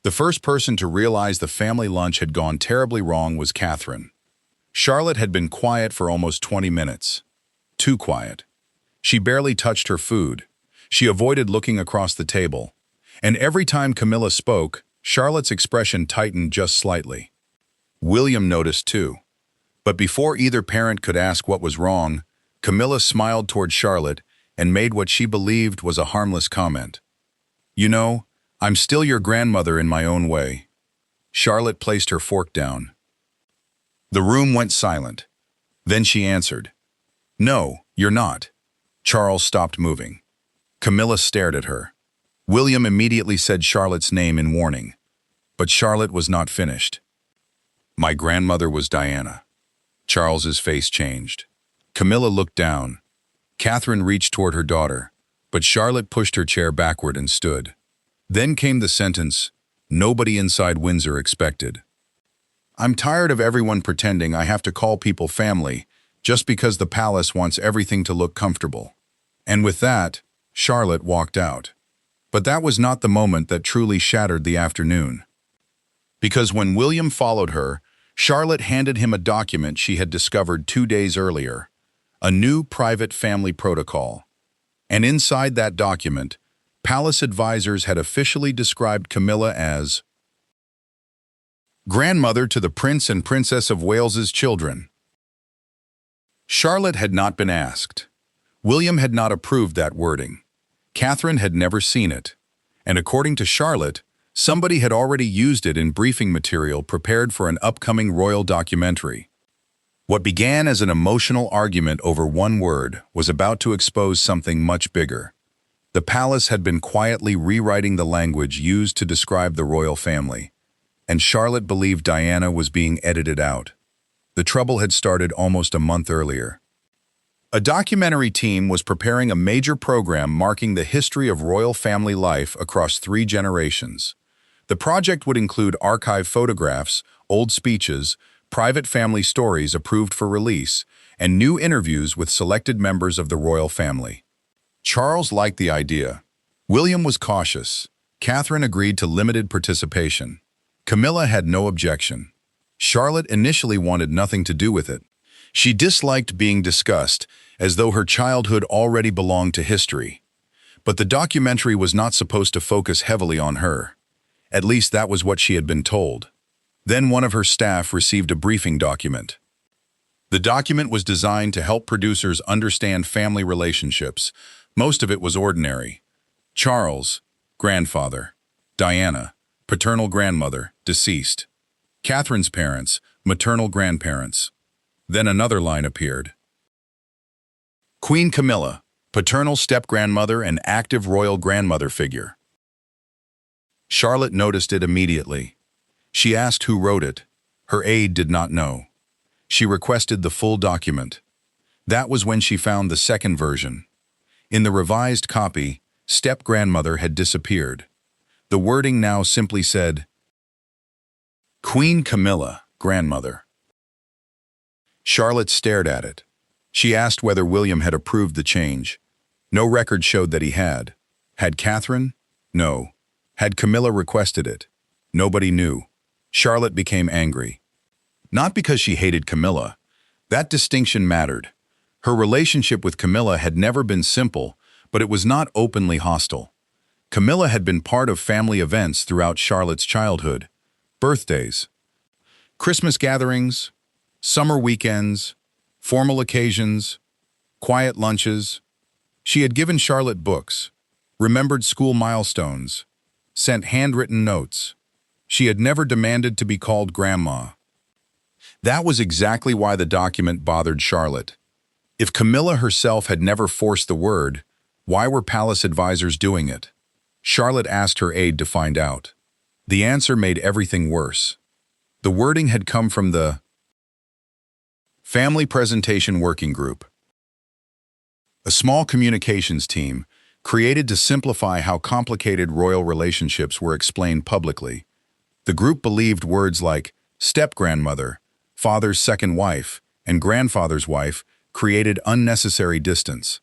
The first person to realize the family lunch had gone terribly wrong was Catherine. Charlotte had been quiet for almost 20 minutes. Too quiet. She barely touched her food. She avoided looking across the table. And every time Camilla spoke, Charlotte's expression tightened just slightly. William noticed too. But before either parent could ask what was wrong, Camilla smiled toward Charlotte and made what she believed was a harmless comment. "You know, I'm still your grandmother in my own way." Charlotte placed her fork down. The room went silent. Then she answered, "No, you're not." Charles stopped moving. Camilla stared at her. William immediately said Charlotte's name in warning. But Charlotte was not finished. "My grandmother was Diana." Charles's face changed. Camilla looked down. Catherine reached toward her daughter, but Charlotte pushed her chair backward and stood. Then came the sentence nobody inside Windsor expected. "I'm tired of everyone pretending I have to call people family just because the palace wants everything to look comfortable." And with that, Charlotte walked out. But that was not the moment that truly shattered the afternoon. Because when William followed her, Charlotte handed him a document she had discovered 2 days earlier, a new private family protocol. And inside that document, palace advisors had officially described Camilla as grandmother to the Prince and Princess of Wales's children. Charlotte had not been asked. William had not approved that wording. Catherine had never seen it. And according to Charlotte, somebody had already used it in briefing material prepared for an upcoming royal documentary. What began as an emotional argument over one word was about to expose something much bigger. The palace had been quietly rewriting the language used to describe the royal family, and Charlotte believed Diana was being edited out. The trouble had started almost a month earlier. A documentary team was preparing a major program marking the history of royal family life across 3 generations. The project would include archive photographs, old speeches, private family stories approved for release, and new interviews with selected members of the royal family. Charles liked the idea. William was cautious. Catherine agreed to limited participation. Camilla had no objection. Charlotte initially wanted nothing to do with it. She disliked being discussed, as though her childhood already belonged to history. But the documentary was not supposed to focus heavily on her. At least that was what she had been told. Then one of her staff received a briefing document. The document was designed to help producers understand family relationships. Most of it was ordinary. Charles, grandfather. Diana, paternal grandmother, deceased. Catherine's parents, maternal grandparents. Then another line appeared. Queen Camilla, paternal step-grandmother and active royal grandmother figure. Charlotte noticed it immediately. She asked who wrote it. Her aide did not know. She requested the full document. That was when she found the second version. In the revised copy, step-grandmother had disappeared. The wording now simply said, Queen Camilla, grandmother. Charlotte stared at it. She asked whether William had approved the change. No record showed that he had. Had Catherine? No. Had Camilla requested it? Nobody knew. Charlotte became angry. Not because she hated Camilla. That distinction mattered. Her relationship with Camilla had never been simple, but it was not openly hostile. Camilla had been part of family events throughout Charlotte's childhood. Birthdays, Christmas gatherings, summer weekends, formal occasions, quiet lunches. She had given Charlotte books, remembered school milestones, sent handwritten notes. She had never demanded to be called Grandma. That was exactly why the document bothered Charlotte. If Camilla herself had never forced the word, why were palace advisors doing it? Charlotte asked her aide to find out. The answer made everything worse. The wording had come from the Family Presentation Working Group, a small communications team created to simplify how complicated royal relationships were explained publicly. The group believed words like step-grandmother, father's second wife, and grandfather's wife created unnecessary distance.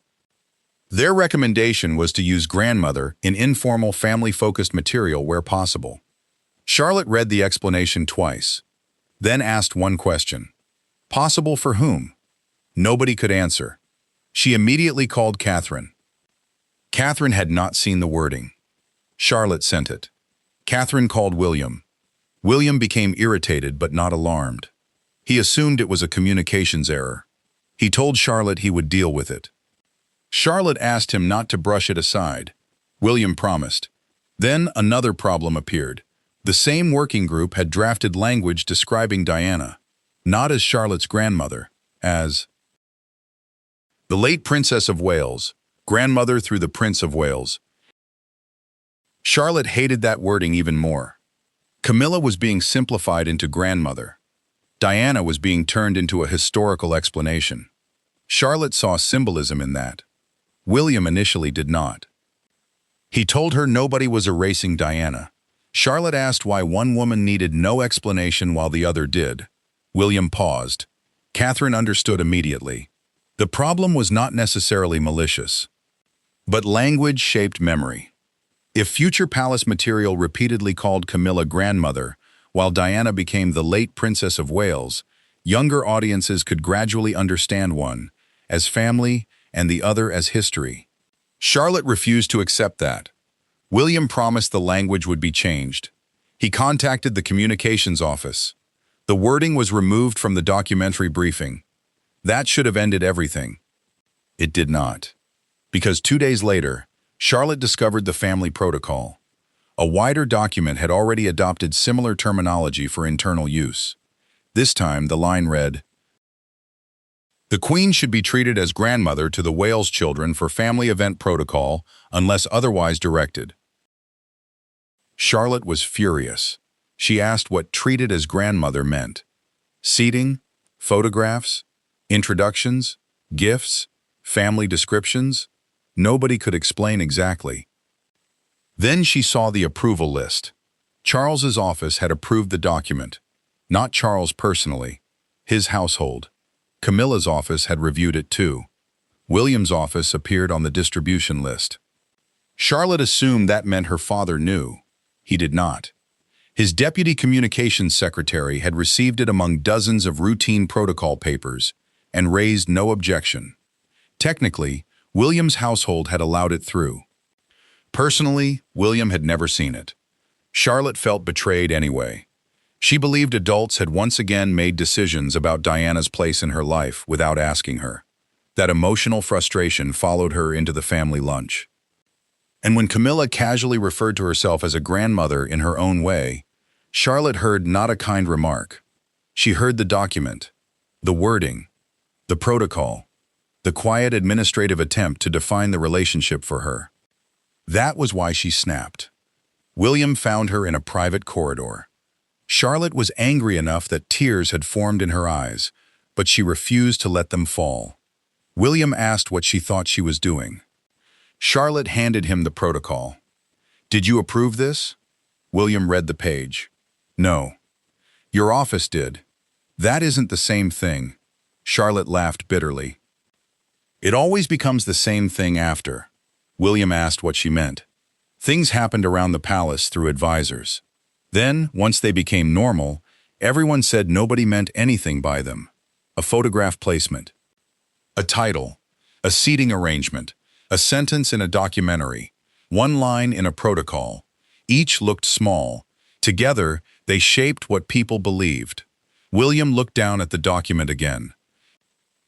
Their recommendation was to use grandmother in informal family-focused material where possible. Charlotte read the explanation twice, then asked one question. Possible for whom? Nobody could answer. She immediately called Catherine. Catherine had not seen the wording. Charlotte sent it. Catherine called William. William became irritated but not alarmed. He assumed it was a communications error. He told Charlotte he would deal with it. Charlotte asked him not to brush it aside. William promised. Then another problem appeared. The same working group had drafted language describing Diana, not as Charlotte's grandmother, as the late Princess of Wales, grandmother through the Prince of Wales. Charlotte hated that wording even more. Camilla was being simplified into grandmother. Diana was being turned into a historical explanation. Charlotte saw symbolism in that. William initially did not. He told her nobody was erasing Diana. Charlotte asked why one woman needed no explanation while the other did. William paused. Catherine understood immediately. The problem was not necessarily malicious, but language shaped memory. If future palace material repeatedly called Camilla grandmother, while Diana became the late Princess of Wales, younger audiences could gradually understand one as family and the other as history. Charlotte refused to accept that. William promised the language would be changed. He contacted the communications office. The wording was removed from the documentary briefing. That should have ended everything. It did not. Because 2 days later, Charlotte discovered the family protocol. A wider document had already adopted similar terminology for internal use. This time, the line read, "The Queen should be treated as grandmother to the Wales children for family event protocol unless otherwise directed." Charlotte was furious. She asked what treated as grandmother meant. Seating, photographs, introductions, gifts, family descriptions. Nobody could explain exactly. Then she saw the approval list. Charles's office had approved the document. Not Charles personally, his household. Camilla's office had reviewed it too. William's office appeared on the distribution list. Charlotte assumed that meant her father knew. He did not. His deputy communications secretary had received it among dozens of routine protocol papers and raised no objection. Technically, William's household had allowed it through. Personally, William had never seen it. Charlotte felt betrayed anyway. She believed adults had once again made decisions about Diana's place in her life without asking her. That emotional frustration followed her into the family lunch. And when Camilla casually referred to herself as a grandmother in her own way, Charlotte heard not a kind remark. She heard the document, the wording, the protocol, the quiet administrative attempt to define the relationship for her. That was why she snapped. William found her in a private corridor. Charlotte was angry enough that tears had formed in her eyes, but she refused to let them fall. William asked what she thought she was doing. Charlotte handed him the protocol. "Did you approve this?" William read the page. "No. Your office did." "That isn't the same thing." Charlotte laughed bitterly. "It always becomes the same thing after." William asked what she meant. Things happened around the palace through advisors. Then, once they became normal, everyone said nobody meant anything by them. A photograph placement, a title, a seating arrangement, a sentence in a documentary, one line in a protocol. Each looked small. Together, they shaped what people believed. William looked down at the document again.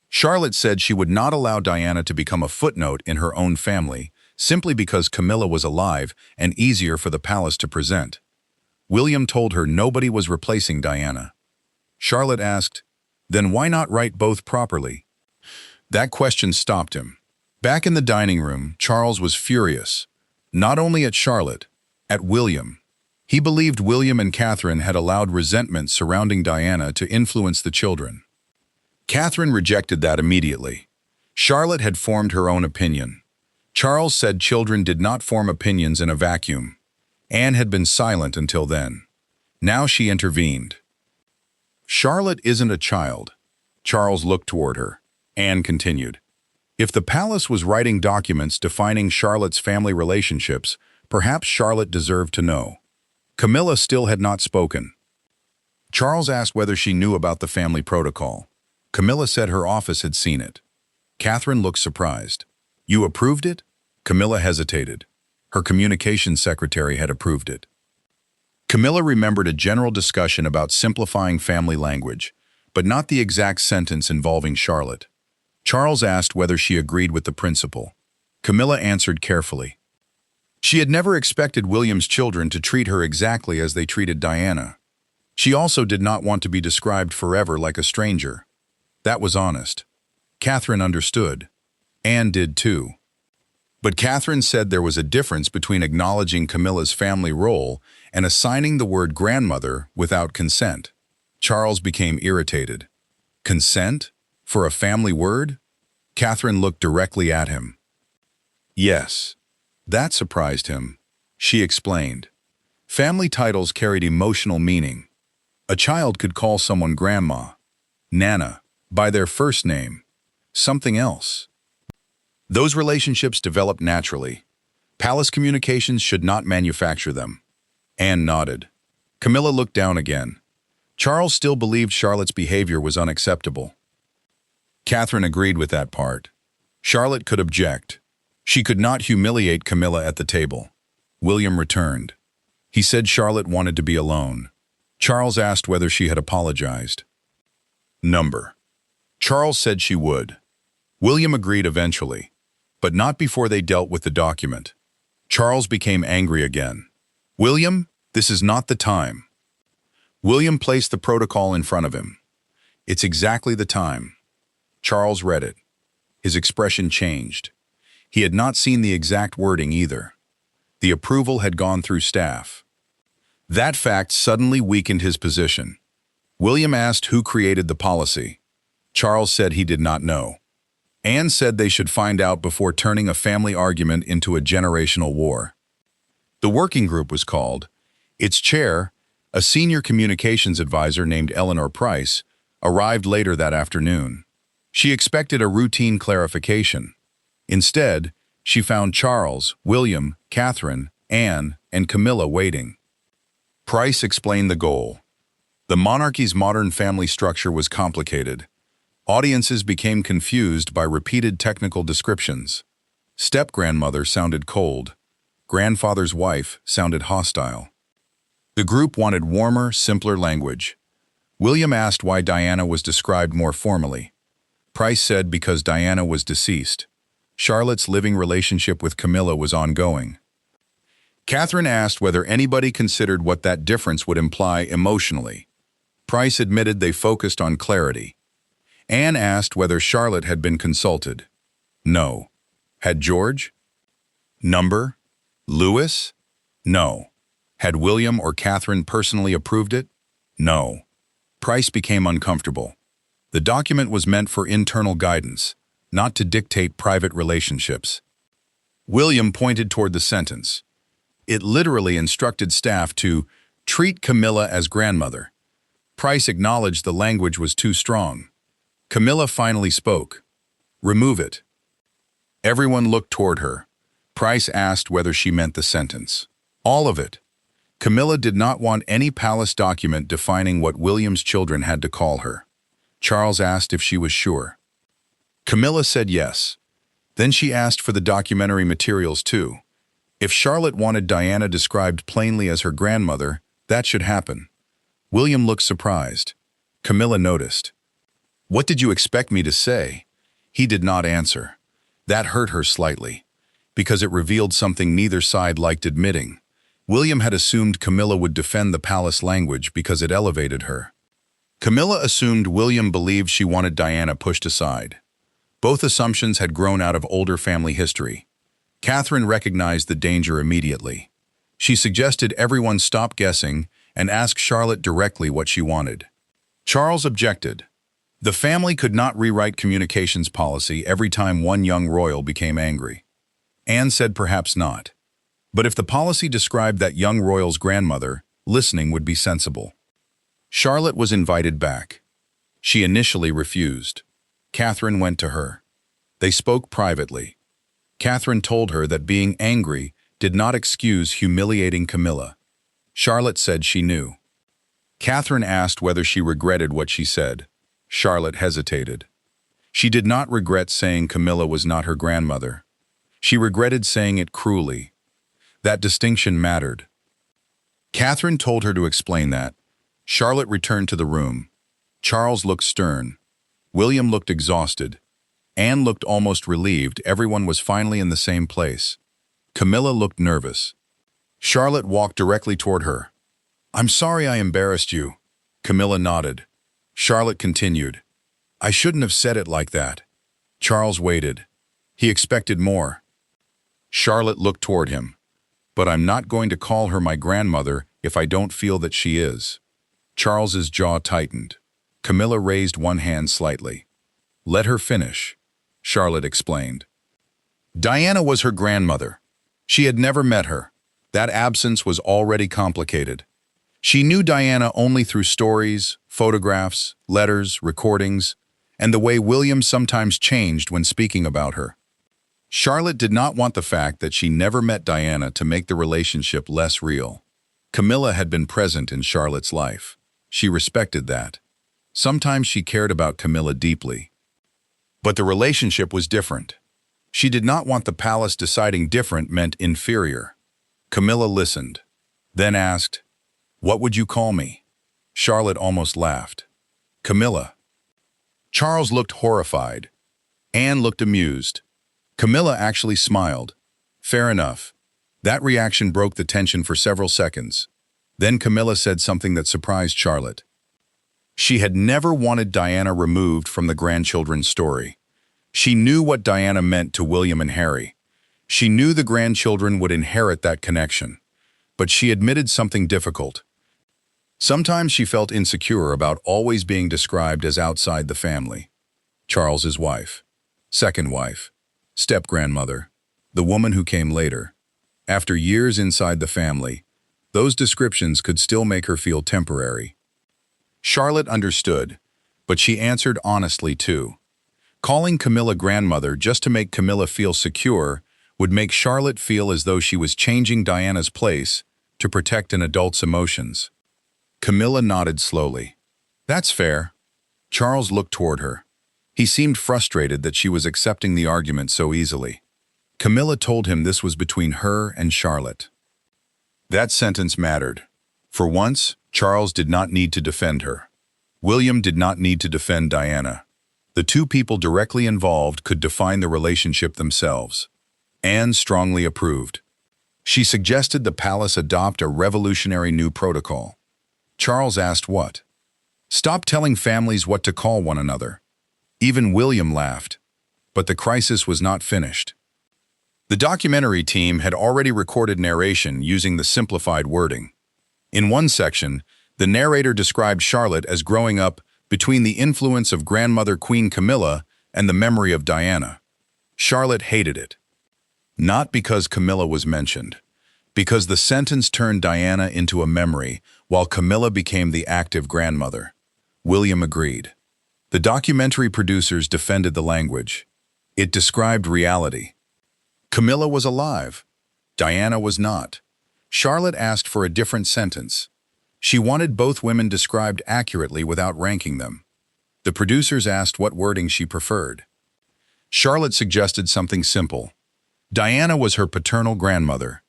Charlotte said she would not allow Diana to become a footnote in her own family, simply because Camilla was alive and easier for the palace to present. William told her nobody was replacing Diana. Charlotte asked, "Then why not write both properly?" That question stopped him. Back in the dining room, Charles was furious, not only at Charlotte, at William. He believed William and Catherine had allowed resentment surrounding Diana to influence the children. Catherine rejected that immediately. Charlotte had formed her own opinion. Charles said children did not form opinions in a vacuum. Anne had been silent until then. Now she intervened. "Charlotte isn't a child." Charles looked toward her. Anne continued. "If the palace was writing documents defining Charlotte's family relationships, perhaps Charlotte deserved to know." Camilla still had not spoken. Charles asked whether she knew about the family protocol. Camilla said her office had seen it. Catherine looked surprised. You approved it? Camilla hesitated. Her communications secretary had approved it. Camilla remembered a general discussion about simplifying family language, but not the exact sentence involving Charlotte. Charles asked whether she agreed with the principle. Camilla answered carefully. She had never expected William's children to treat her exactly as they treated Diana. She also did not want to be described forever like a stranger. That was honest. Catherine understood. Anne did too. But Catherine said there was a difference between acknowledging Camilla's family role and assigning the word grandmother without consent. Charles became irritated. Consent? For a family word? Catherine looked directly at him. Yes. That surprised him. She explained. Family titles carried emotional meaning. A child could call someone grandma, nana, by their first name, something else. Those relationships developed naturally. Palace communications should not manufacture them. Anne nodded. Camilla looked down again. Charles still believed Charlotte's behavior was unacceptable. Catherine agreed with that part. Charlotte could object. She could not humiliate Camilla at the table. William returned. He said Charlotte wanted to be alone. Charles asked whether she had apologized. Number. Charles said she would. William agreed eventually, but not before they dealt with the document. Charles became angry again. William, this is not the time. William placed the protocol in front of him. It's exactly the time. Charles read it. His expression changed. He had not seen the exact wording either. The approval had gone through staff. That fact suddenly weakened his position. William asked who created the policy. Charles said he did not know. Anne said they should find out before turning a family argument into a generational war. The working group was called. Its chair, a senior communications advisor named Eleanor Price, arrived later that afternoon. She expected a routine clarification. Instead, she found Charles, William, Catherine, Anne, and Camilla waiting. Price explained the goal. The monarchy's modern family structure was complicated. Audiences became confused by repeated technical descriptions. Step-grandmother sounded cold. Grandfather's wife sounded hostile. The group wanted warmer, simpler language. William asked why Diana was described more formally. Price said because Diana was deceased. Charlotte's living relationship with Camilla was ongoing. Catherine asked whether anybody considered what that difference would imply emotionally. Price admitted they focused on clarity. Anne asked whether Charlotte had been consulted. No. Had George? Number? Louis? No. Had William or Catherine personally approved it? No. Price became uncomfortable. The document was meant for internal guidance, not to dictate private relationships. William pointed toward the sentence. It literally instructed staff to treat Camilla as grandmother. Price acknowledged the language was too strong. Camilla finally spoke. Remove it. Everyone looked toward her. Price asked whether she meant the sentence. All of it. Camilla did not want any palace document defining what William's children had to call her. Charles asked if she was sure. Camilla said yes. Then she asked for the documentary materials too. If Charlotte wanted Diana described plainly as her grandmother, that should happen. William looked surprised. Camilla noticed. What did you expect me to say? He did not answer. That hurt her slightly, because it revealed something neither side liked admitting. William had assumed Camilla would defend the palace language because it elevated her. Camilla assumed William believed she wanted Diana pushed aside. Both assumptions had grown out of older family history. Catherine recognized the danger immediately. She suggested everyone stop guessing and ask Charlotte directly what she wanted. Charles objected. The family could not rewrite communications policy every time one young royal became angry. Anne said perhaps not. But if the policy described that young royal's grandmother, listening would be sensible. Charlotte was invited back. She initially refused. Catherine went to her. They spoke privately. Catherine told her that being angry did not excuse humiliating Camilla. Charlotte said she knew. Catherine asked whether she regretted what she said. Charlotte hesitated. She did not regret saying Camilla was not her grandmother. She regretted saying it cruelly. That distinction mattered. Catherine told her to explain that. Charlotte returned to the room. Charles looked stern. William looked exhausted. Anne looked almost relieved. Everyone was finally in the same place. Camilla looked nervous. Charlotte walked directly toward her. "I'm sorry I embarrassed you." Camilla nodded. Charlotte continued. "I shouldn't have said it like that." Charles waited. He expected more. Charlotte looked toward him. "But I'm not going to call her my grandmother if I don't feel that she is." Charles's jaw tightened. Camilla raised one hand slightly. "Let her finish," Charlotte explained. Diana was her grandmother. She had never met her. That absence was already complicated. She knew Diana only through stories, photographs, letters, recordings, and the way William sometimes changed when speaking about her. Charlotte did not want the fact that she never met Diana to make the relationship less real. Camilla had been present in Charlotte's life. She respected that. Sometimes she cared about Camilla deeply. But the relationship was different. She did not want the palace deciding different meant inferior. Camilla listened, then asked, "What would you call me?" Charlotte almost laughed. "Camilla." Charles looked horrified. Anne looked amused. Camilla actually smiled. Fair enough. That reaction broke the tension for several seconds. Then Camilla said something that surprised Charlotte. She had never wanted Diana removed from the grandchildren's story. She knew what Diana meant to William and Harry. She knew the grandchildren would inherit that connection. But she admitted something difficult. Sometimes she felt insecure about always being described as outside the family. Charles's wife, second wife, step-grandmother, the woman who came later. After years inside the family, those descriptions could still make her feel temporary. Charlotte understood, but she answered honestly too. Calling Camilla grandmother just to make Camilla feel secure would make Charlotte feel as though she was changing Diana's place to protect an adult's emotions. Camilla nodded slowly. "That's fair." Charles looked toward her. He seemed frustrated that she was accepting the argument so easily. Camilla told him this was between her and Charlotte. That sentence mattered. For once, Charles did not need to defend her. William did not need to defend Diana. The two people directly involved could define the relationship themselves. Anne strongly approved. She suggested the palace adopt a revolutionary new protocol. Charles asked what? Stop telling families what to call one another. Even William laughed. But the crisis was not finished. The documentary team had already recorded narration using the simplified wording. In one section, the narrator described Charlotte as growing up between the influence of grandmother Queen Camilla and the memory of Diana. Charlotte hated it. Not because Camilla was mentioned, because the sentence turned Diana into a memory while Camilla became the active grandmother. William agreed. The documentary producers defended the language. It described reality. Camilla was alive. Diana was not. Charlotte asked for a different sentence. She wanted both women described accurately without ranking them. The producers asked what wording she preferred. Charlotte suggested something simple. Diana was her paternal grandmother.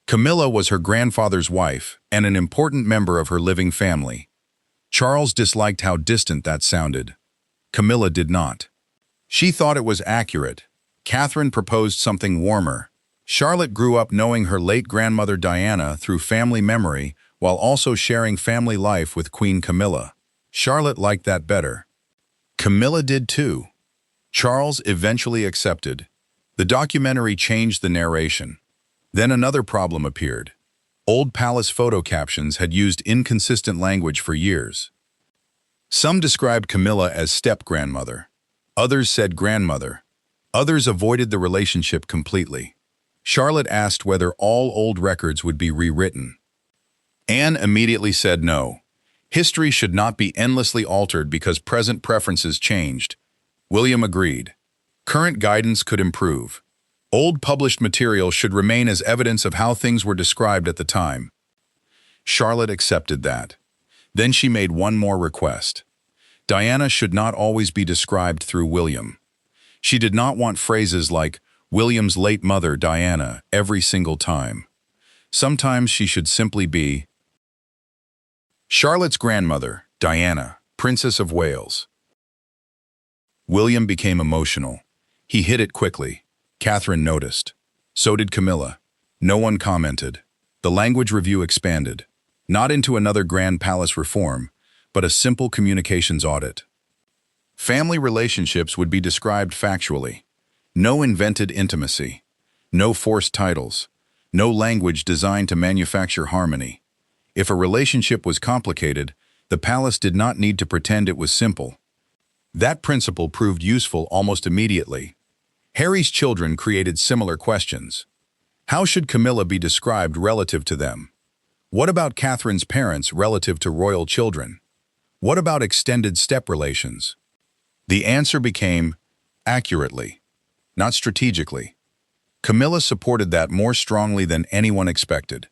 Camilla was her grandfather's wife and an important member of her living family. Charles disliked how distant that sounded. Camilla did not. She thought it was accurate. Catherine proposed something warmer. Charlotte grew up knowing her late grandmother Diana through family memory while also sharing family life with Queen Camilla. Charlotte liked that better. Camilla did too. Charles eventually accepted. The documentary changed the narration. Then another problem appeared. Old palace photo captions had used inconsistent language for years. Some described Camilla as step-grandmother. Others said grandmother. Others avoided the relationship completely. Charlotte asked whether all old records would be rewritten. Anne immediately said no. History should not be endlessly altered because present preferences changed. William agreed. Current guidance could improve. Old published material should remain as evidence of how things were described at the time. Charlotte accepted that. Then she made one more request. Diana should not always be described through William. She did not want phrases like William's late mother, Diana, every single time. Sometimes she should simply be Charlotte's grandmother, Diana, Princess of Wales. William became emotional. He hid it quickly. Catherine noticed. So did Camilla. No one commented. The language review expanded, not into another grand palace reform, but a simple communications audit. Family relationships would be described factually. No invented intimacy. No forced titles. No language designed to manufacture harmony. If a relationship was complicated, the palace did not need to pretend it was simple. That principle proved useful almost immediately. Harry's children created similar questions. How should Camilla be described relative to them? What about Catherine's parents relative to royal children? What about extended step relations? The answer became accurately, not strategically. Camilla supported that more strongly than anyone expected.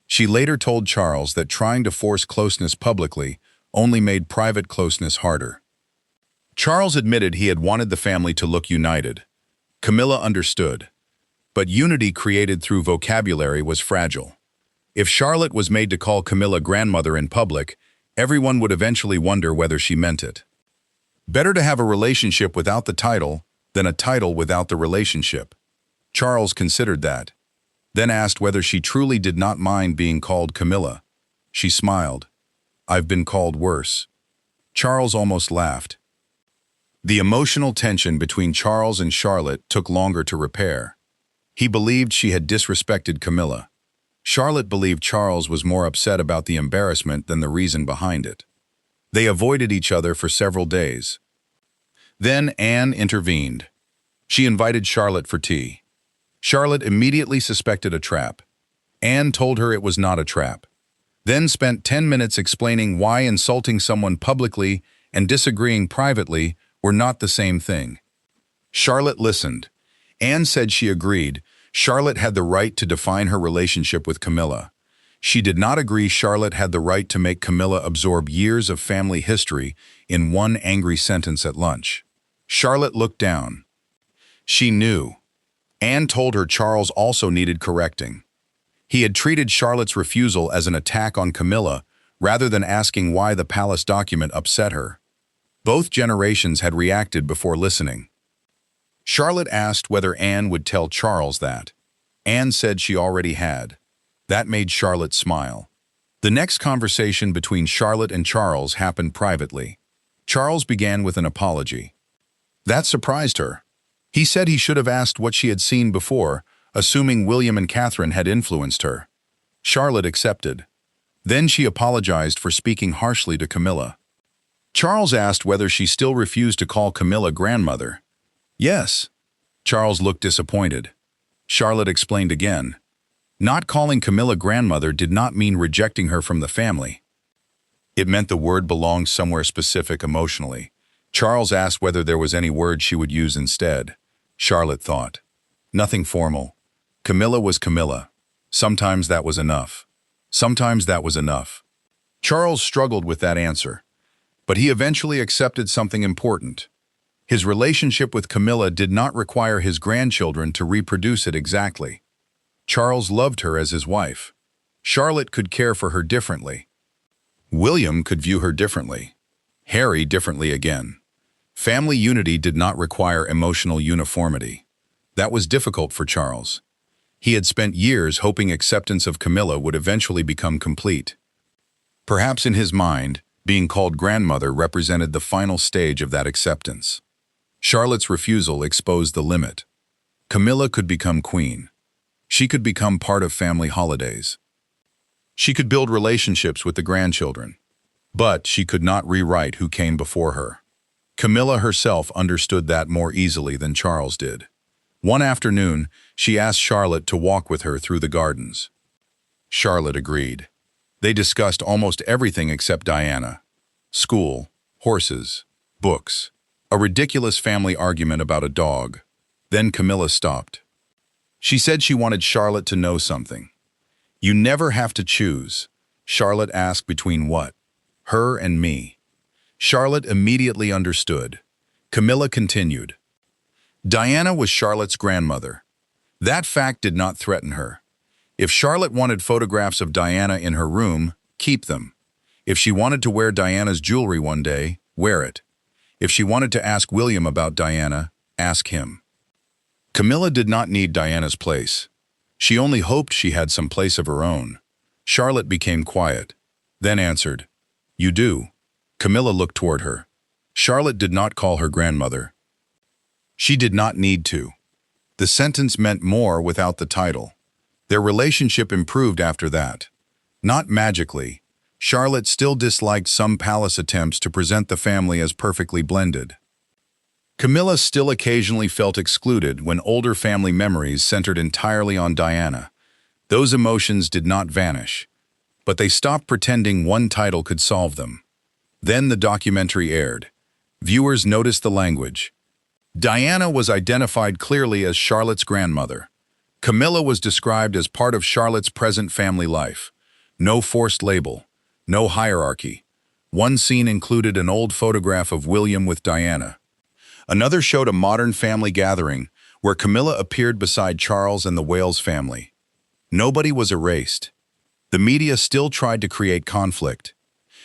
She later told Charles that trying to force closeness publicly only made private closeness harder. Charles admitted he had wanted the family to look united. Camilla understood. But unity created through vocabulary was fragile. If Charlotte was made to call Camilla grandmother in public, everyone would eventually wonder whether she meant it. Better to have a relationship without the title than a title without the relationship. Charles considered that, then asked whether she truly did not mind being called Camilla. She smiled. I've been called worse. Charles almost laughed. The emotional tension between Charles and Charlotte took longer to repair. He believed she had disrespected Camilla. Charlotte believed Charles was more upset about the embarrassment than the reason behind it. They avoided each other for several days. Then Anne intervened. She invited Charlotte for tea. Charlotte immediately suspected a trap. Anne told her it was not a trap, then spent 10 minutes explaining why insulting someone publicly and disagreeing privately were not the same thing. Charlotte listened. Anne said she agreed. Charlotte had the right to define her relationship with Camilla. She did not agree Charlotte had the right to make Camilla absorb years of family history in one angry sentence at lunch. Charlotte looked down. She knew. Anne told her Charles also needed correcting. He had treated Charlotte's refusal as an attack on Camilla rather than asking why the palace document upset her. Both generations had reacted before listening. Charlotte asked whether Anne would tell Charles that. Anne said she already had. That made Charlotte smile. The next conversation between Charlotte and Charles happened privately. Charles began with an apology. That surprised her. He said he should have asked what she had seen before, assuming William and Catherine had influenced her. Charlotte accepted. Then she apologized for speaking harshly to Camilla. Charles asked whether she still refused to call Camilla grandmother. Yes. Charles looked disappointed. Charlotte explained again. Not calling Camilla grandmother did not mean rejecting her from the family. It meant the word belonged somewhere specific emotionally. Charles asked whether there was any word she would use instead. Charlotte thought. Nothing formal. Camilla was Camilla. Sometimes that was enough. Sometimes that was enough. Charles struggled with that answer, but he eventually accepted something important. His relationship with Camilla did not require his grandchildren to reproduce it exactly. Charles loved her as his wife. Charlotte could care for her differently. William could view her differently. Harry differently again. Family unity did not require emotional uniformity. That was difficult for Charles. He had spent years hoping acceptance of Camilla would eventually become complete. Perhaps in his mind, being called grandmother represented the final stage of that acceptance. Charlotte's refusal exposed the limit. Camilla could become queen. She could become part of family holidays. She could build relationships with the grandchildren. But she could not rewrite who came before her. Camilla herself understood that more easily than Charles did. One afternoon, she asked Charlotte to walk with her through the gardens. Charlotte agreed. They discussed almost everything except Diana. School, horses, books, a ridiculous family argument about a dog. Then Camilla stopped. She said she wanted Charlotte to know something. You never have to choose. Charlotte asked. Between what? Her and me. Charlotte immediately understood. Camilla continued. Diana was Charlotte's grandmother. That fact did not threaten her. If Charlotte wanted photographs of Diana in her room, keep them. If she wanted to wear Diana's jewelry one day, wear it. If she wanted to ask William about Diana, ask him. Camilla did not need Diana's place. She only hoped she had some place of her own. Charlotte became quiet, then answered, You do. Camilla looked toward her. Charlotte did not call her grandmother. She did not need to. The sentence meant more without the title. Their relationship improved after that. Not magically. Charlotte still disliked some palace attempts to present the family as perfectly blended. Camilla still occasionally felt excluded when older family memories centered entirely on Diana. Those emotions did not vanish, but they stopped pretending one title could solve them. Then the documentary aired. Viewers noticed the language. Diana was identified clearly as Charlotte's grandmother. Camilla was described as part of Charlotte's present family life. No forced label, no hierarchy. One scene included an old photograph of William with Diana. Another showed a modern family gathering where Camilla appeared beside Charles and the Wales family. Nobody was erased. The media still tried to create conflict.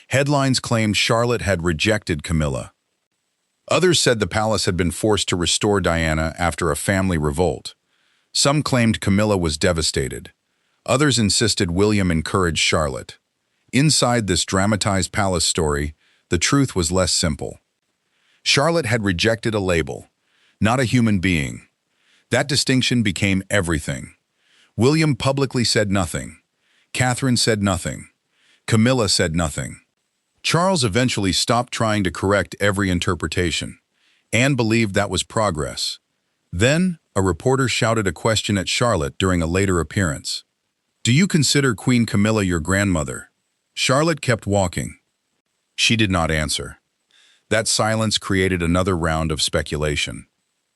Headlines claimed Charlotte had rejected Camilla. Others said the palace had been forced to restore Diana after a family revolt. Some claimed Camilla was devastated. Others insisted William encouraged Charlotte. Inside this dramatized palace story, the truth was less simple. Charlotte had rejected a label, not a human being. That distinction became everything. William publicly said nothing. Catherine said nothing. Camilla said nothing. Charles eventually stopped trying to correct every interpretation. Anne believed that was progress. Then, a reporter shouted a question at Charlotte during a later appearance. Do you consider Queen Camilla your grandmother? Charlotte kept walking. She did not answer. That silence created another round of speculation.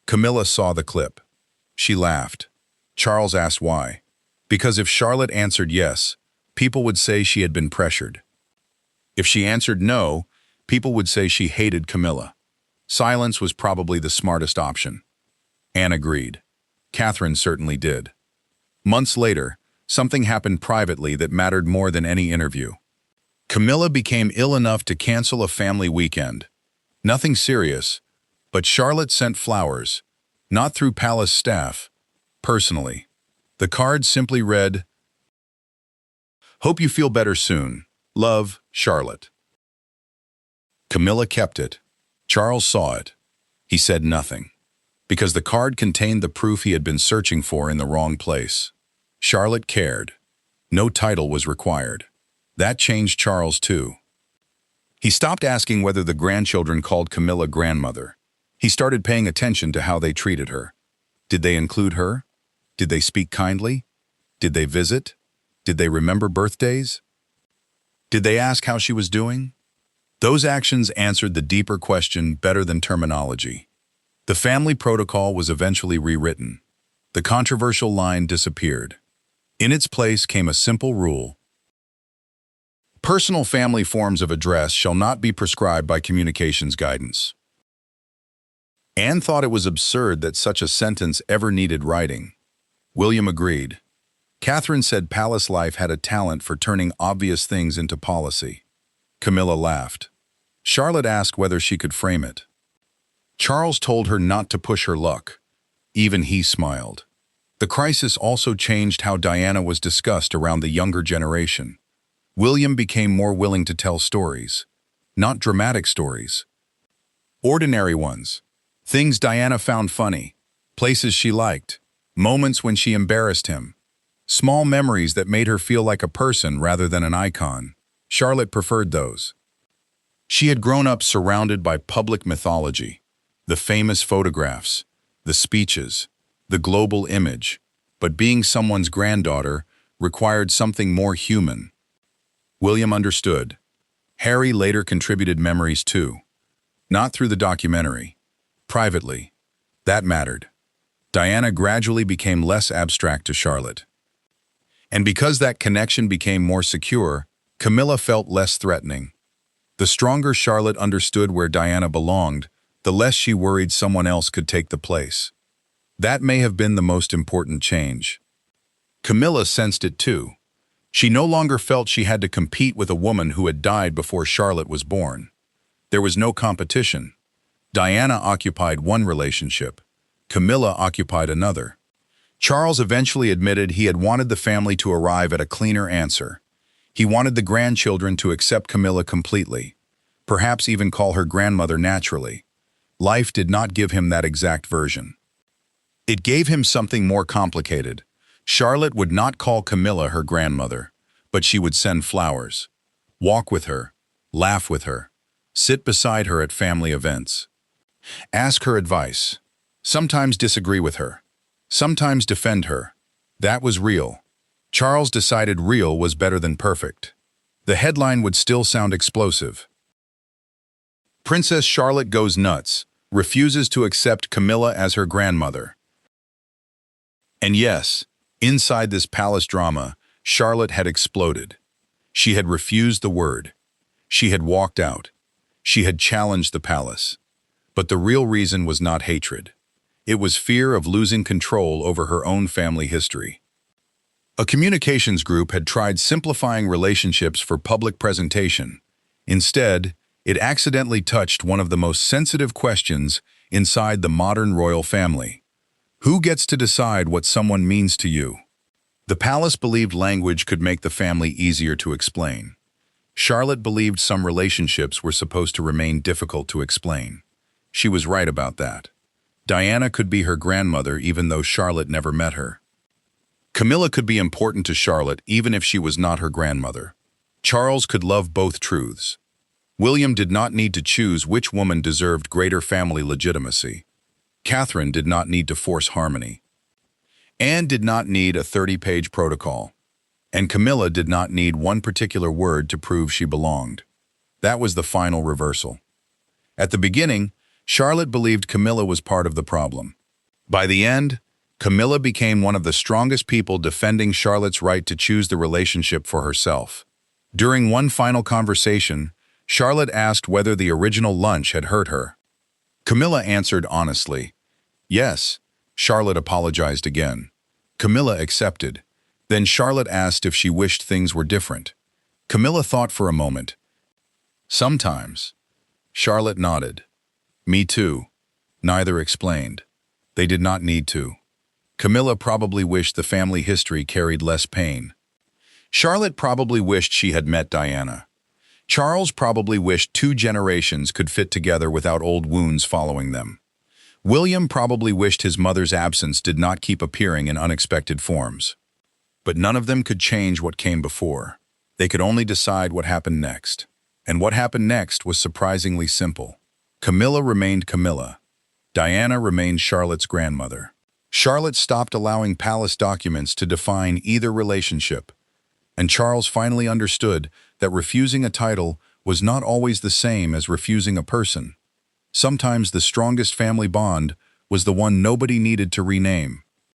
Camilla saw the clip. She laughed. Charles asked why. Because if Charlotte answered yes, people would say she had been pressured. If she answered no, people would say she hated Camilla. Silence was probably the smartest option. Anne agreed. Catherine certainly did. Months later, something happened privately that mattered more than any interview. Camilla became ill enough to cancel a family weekend. Nothing serious, but Charlotte sent flowers, not through palace staff, personally. The card simply read, Hope you feel better soon. Love, Charlotte. Camilla kept it. Charles saw it. He said nothing, because the card contained the proof he had been searching for in the wrong place. Charlotte cared. No title was required. That changed Charles too. He stopped asking whether the grandchildren called Camilla grandmother. He started paying attention to how they treated her. Did they include her? Did they speak kindly? Did they visit? Did they remember birthdays? Did they ask how she was doing? Those actions answered the deeper question better than terminology. The family protocol was eventually rewritten. The controversial line disappeared. In its place came a simple rule. Personal family forms of address shall not be prescribed by communications guidance. Anne thought it was absurd that such a sentence ever needed writing. William agreed. Catherine said palace life had a talent for turning obvious things into policy. Camilla laughed. Charlotte asked whether she could frame it. Charles told her not to push her luck. Even he smiled. The crisis also changed how Diana was discussed around the younger generation. William became more willing to tell stories. Not dramatic stories. Ordinary ones. Things Diana found funny. Places she liked. Moments when she embarrassed him. Small memories that made her feel like a person rather than an icon. Charlotte preferred those. She had grown up surrounded by public mythology. The famous photographs. The speeches. The global image. But being someone's granddaughter required something more human. William understood. Harry later contributed memories too. Not through the documentary. Privately. That mattered. Diana gradually became less abstract to Charlotte. And because that connection became more secure, Camilla felt less threatening. The stronger Charlotte understood where Diana belonged, the less she worried someone else could take the place. That may have been the most important change. Camilla sensed it too. She no longer felt she had to compete with a woman who had died before Charlotte was born. There was no competition. Diana occupied one relationship. Camilla occupied another. Charles eventually admitted he had wanted the family to arrive at a cleaner answer. He wanted the grandchildren to accept Camilla completely, perhaps even call her grandmother naturally. Life did not give him that exact version. It gave him something more complicated. Charlotte would not call Camilla her grandmother, but she would send flowers, walk with her, laugh with her, sit beside her at family events, ask her advice, sometimes disagree with her, sometimes defend her. That was real. Charles decided real was better than perfect. The headline would still sound explosive. Princess Charlotte goes nuts, refuses to accept Camilla as her grandmother. And yes, inside this palace drama, Charlotte had exploded. She had refused the word. She had walked out. She had challenged the palace. But the real reason was not hatred. It was fear of losing control over her own family history. A communications group had tried simplifying relationships for public presentation. Instead, it accidentally touched one of the most sensitive questions inside the modern royal family. Who gets to decide what someone means to you? The palace believed language could make the family easier to explain. Charlotte believed some relationships were supposed to remain difficult to explain. She was right about that. Diana could be her grandmother even though Charlotte never met her. Camilla could be important to Charlotte even if she was not her grandmother. Charles could love both truths. William did not need to choose which woman deserved greater family legitimacy. Catherine did not need to force harmony. Anne did not need a 30-page protocol. And Camilla did not need one particular word to prove she belonged. That was the final reversal. At the beginning, Charlotte believed Camilla was part of the problem. By the end, Camilla became one of the strongest people defending Charlotte's right to choose the relationship for herself. During one final conversation, Charlotte asked whether the original lunch had hurt her. Camilla answered honestly. Yes. Charlotte apologized again. Camilla accepted. Then Charlotte asked if she wished things were different. Camilla thought for a moment. Sometimes. Charlotte nodded. Me too. Neither explained. They did not need to. Camilla probably wished the family history carried less pain. Charlotte probably wished she had met Diana. Charles probably wished 2 generations could fit together without old wounds following them. William probably wished his mother's absence did not keep appearing in unexpected forms. But none of them could change what came before. They could only decide what happened next. And what happened next was surprisingly simple. Camilla remained Camilla. Diana remained Charlotte's grandmother. Charlotte stopped allowing palace documents to define either relationship. And Charles finally understood that refusing a title was not always the same as refusing a person. Sometimes the strongest family bond was the one nobody needed to rename.